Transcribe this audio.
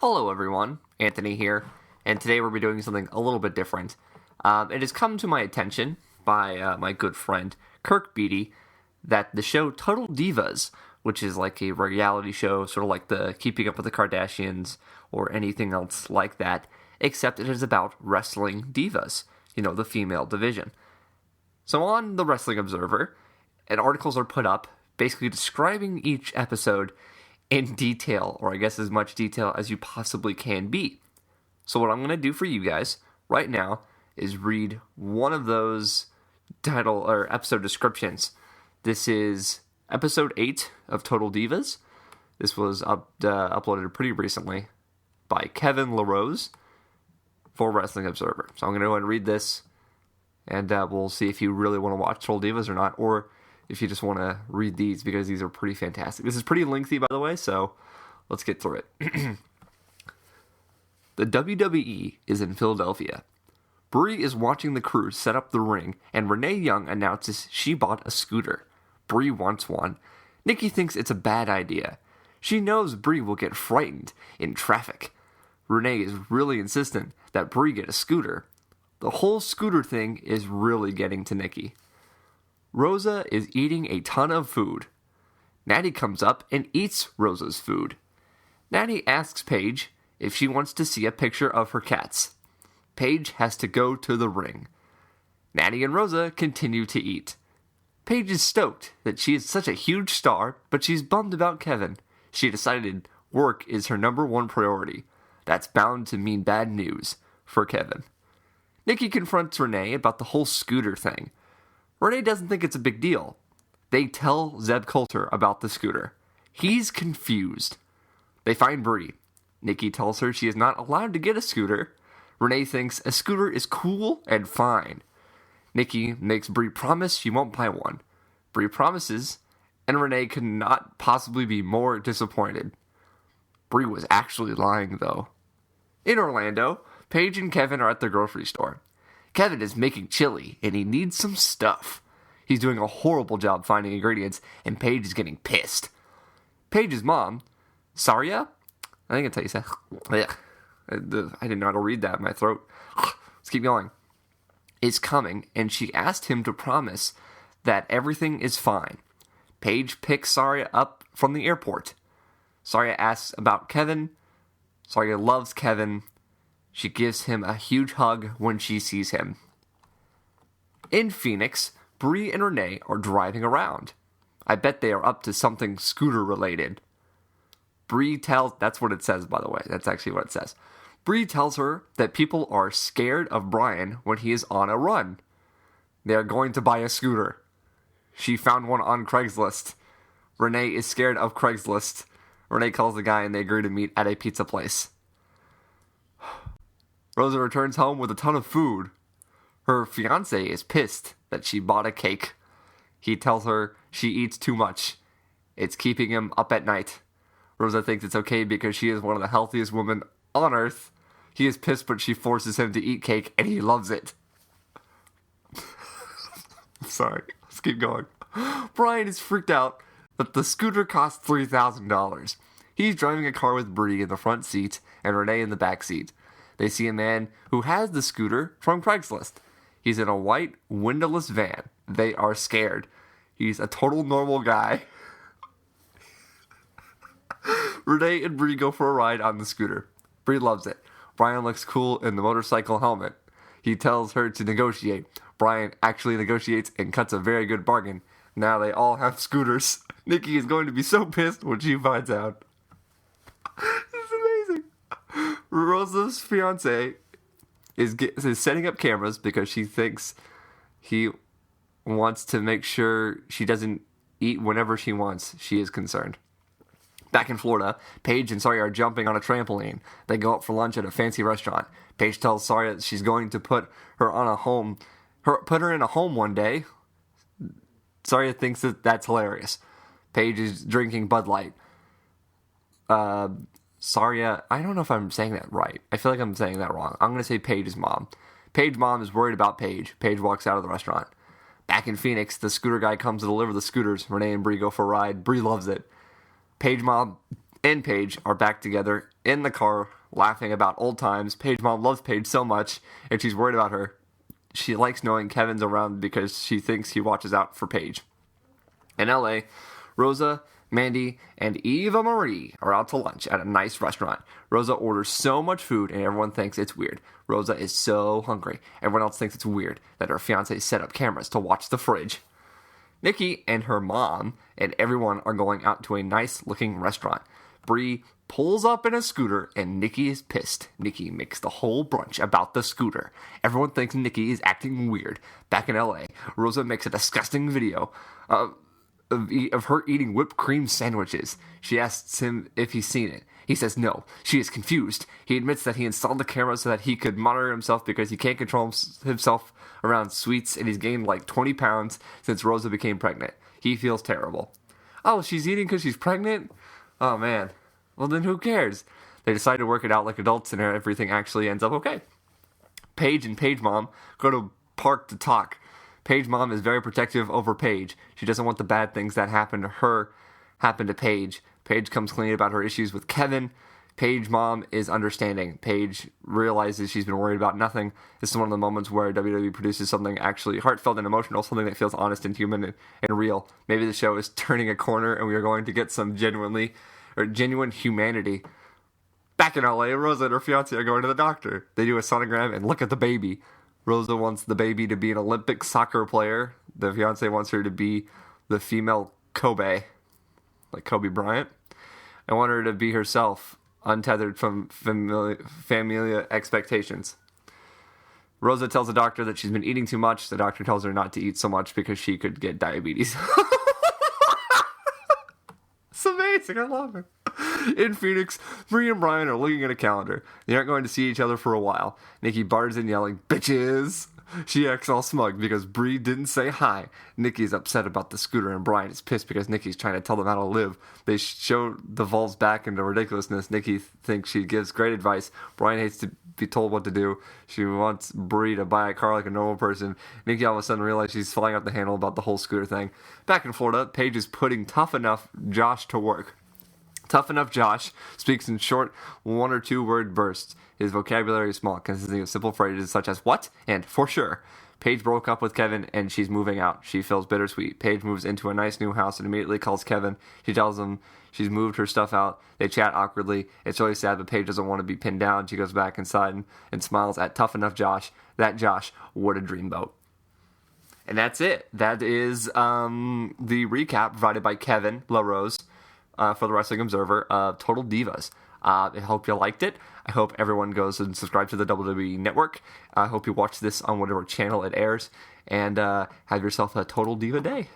Hello everyone, Anthony here, and today we'll be doing something a little bit different. It has come to my attention by my good friend Kirk Beatty that the show Total Divas, which is like a reality show, sort of like the Keeping Up with the Kardashians or anything else like that, except it is about wrestling divas, the female division. So on the Wrestling Observer, articles are put up basically describing each episode in detail, or I guess as much detail as you possibly can be. So what I'm going to do for you guys right now is read one of those title or episode descriptions. This is episode 8 of Total Divas. This was uploaded pretty recently by Kevin LaRose for Wrestling Observer. So I'm going to go ahead and read this, and we'll see if you really want to watch Total Divas or not, or if you just want to read these, because these are pretty fantastic. This is pretty lengthy, by the way, so let's get through it. The WWE is in Philadelphia. Brie is watching the crew set up the ring, and Renee Young announces she bought a scooter. Brie wants one. Nikki thinks it's a bad idea. She knows Brie will get frightened in traffic. Renee is really insistent that Brie get a scooter. The whole scooter thing is really getting to Nikki. Rosa is eating a ton of food. Natty comes up and eats Rosa's food. Natty asks Paige if she wants to see a picture of her cats. Paige has to go to the ring. Natty and Rosa continue to eat. Paige is stoked that she is such a huge star, but she's bummed about Kevin. She decided work is her number one priority. That's bound to mean bad news for Kevin. Nikki confronts Renee about the whole scooter thing. Renee doesn't think it's a big deal. They tell Zeb Coulter about the scooter. He's confused. They find Brie. Nikki tells her she is not allowed to get a scooter. Renee thinks a scooter is cool and fine. Nikki makes Brie promise she won't buy one. Brie promises, and Renee could not possibly be more disappointed. Brie was actually lying, though. In Orlando, Paige and Kevin are at the grocery store. Kevin is making chili, and he needs some stuff. He's doing a horrible job finding ingredients, and Paige is getting pissed. Paige's mom, Saria? I think that's how you say it. I didn't know how to read that in my throat. Let's keep going. Is coming, and she asked him to promise that everything is fine. Paige picks Saria up from the airport. Saria asks about Kevin. Saria loves Kevin. She gives him a huge hug when she sees him. In Phoenix, Brie and Renee are driving around. I bet they are up to something scooter-related. Brie tells... That's what it says, by the way. That's actually what it says. Brie tells her that people are scared of Brian when he is on a run. They are going to buy a scooter. She found one on Craigslist. Renee is scared of Craigslist. Renee calls the guy and they agree to meet at a pizza place. Rosa returns home with a ton of food. Her fiancé is pissed that she bought a cake. He tells her she eats too much. It's keeping him up at night. Rosa thinks it's okay because she is one of the healthiest women on earth. He is pissed, but she forces him to eat cake, and he loves it. Sorry, let's keep going. Brian is freaked out that the scooter costs $3,000. He's driving a car with Brie in the front seat and Renee in the back seat. They see a man who has the scooter from Craigslist. He's in a white, windowless van. They are scared. He's a total normal guy. Renee and Brie go for a ride on the scooter. Brie loves it. Brian looks cool in the motorcycle helmet. He tells her to negotiate. Brian actually negotiates and cuts a very good bargain. Now they all have scooters. Nikki is going to be so pissed when she finds out. This is amazing. Rosa's fiancé is setting up cameras because she thinks he wants to make sure she doesn't eat whenever she wants. She is concerned. Back in Florida, Paige and Saria are jumping on a trampoline. They go out for lunch at a fancy restaurant. Paige tells Saria that she's going to put her in a home one day. Saria thinks that's hilarious. Paige is drinking Bud Light. Saria, I don't know if I'm saying that right. I feel like I'm saying that wrong. I'm going to say Paige's mom. Paige's mom is worried about Paige. Paige walks out of the restaurant. Back in Phoenix, the scooter guy comes to deliver the scooters. Renee and Brie go for a ride. Brie loves it. Paige mom and Paige are back together in the car, laughing about old times. Paige's mom loves Paige so much, and she's worried about her. She likes knowing Kevin's around because she thinks he watches out for Paige. In LA, Rosa, Mandy, and Eva Marie are out to lunch at a nice restaurant. Rosa orders so much food, and everyone thinks it's weird. Rosa is so hungry. Everyone else thinks it's weird that her fiancé set up cameras to watch the fridge. Nikki and her mom and everyone are going out to a nice-looking restaurant. Bree pulls up in a scooter, and Nikki is pissed. Nikki makes the whole brunch about the scooter. Everyone thinks Nikki is acting weird. Back in LA, Rosa makes a disgusting video of her eating whipped cream sandwiches. She asks him if he's seen it. He says no. She is confused. He admits that he installed the camera so that he could monitor himself because he can't control himself around sweets, and he's gained like 20 pounds since Rosa became pregnant. He feels terrible. Oh, she's eating because she's pregnant? Oh, man. Well, then who cares? They decide to work it out like adults, and everything actually ends up okay. Paige and Paige mom go to park to talk. Paige mom is very protective over Paige. She doesn't want the bad things that happen to her happen to Paige. Paige comes clean about her issues with Kevin. Paige mom is understanding. Paige realizes she's been worried about nothing. This is one of the moments where WWE produces something actually heartfelt and emotional, something that feels honest and human and real. Maybe the show is turning a corner and we are going to get some genuine humanity. Back in LA, Rosa and her fiancé are going to the doctor. They do a sonogram and look at the baby. Rosa wants the baby to be an Olympic soccer player. The fiancé wants her to be the female Kobe, like Kobe Bryant. I want her to be herself, untethered from familial expectations. Rosa tells the doctor that she's been eating too much. The doctor tells her not to eat so much because she could get diabetes. It's amazing. I love it. In Phoenix, Bree and Brian are looking at a calendar. They aren't going to see each other for a while. Nikki barges in yelling, "Bitches!" She acts all smug because Bree didn't say hi. Nikki's upset about the scooter, and Brian is pissed because Nikki's trying to tell them how to live. They show devolves back into ridiculousness. Nikki thinks she gives great advice. Brian hates to be told what to do. She wants Bree to buy a car like a normal person. Nikki all of a sudden realizes she's flying off the handle about the whole scooter thing. Back in Florida, Paige is putting Tough Enough Josh to work. Tough Enough Josh speaks in short 1 or 2 word bursts. His vocabulary is small, consisting of simple phrases such as "what" and "for sure." Paige broke up with Kevin and she's moving out. She feels bittersweet. Paige moves into a nice new house and immediately calls Kevin. She tells him she's moved her stuff out. They chat awkwardly. It's really sad, but Paige doesn't want to be pinned down. She goes back inside and smiles at Tough Enough Josh. That Josh would a dreamboat. And that's it. That is the recap provided by Kevin LaRose for the Wrestling Observer of Total Divas. I hope you liked it. I hope everyone goes and subscribe to the WWE Network. I hope you watch this on whatever channel it airs. And have yourself a Total Diva day.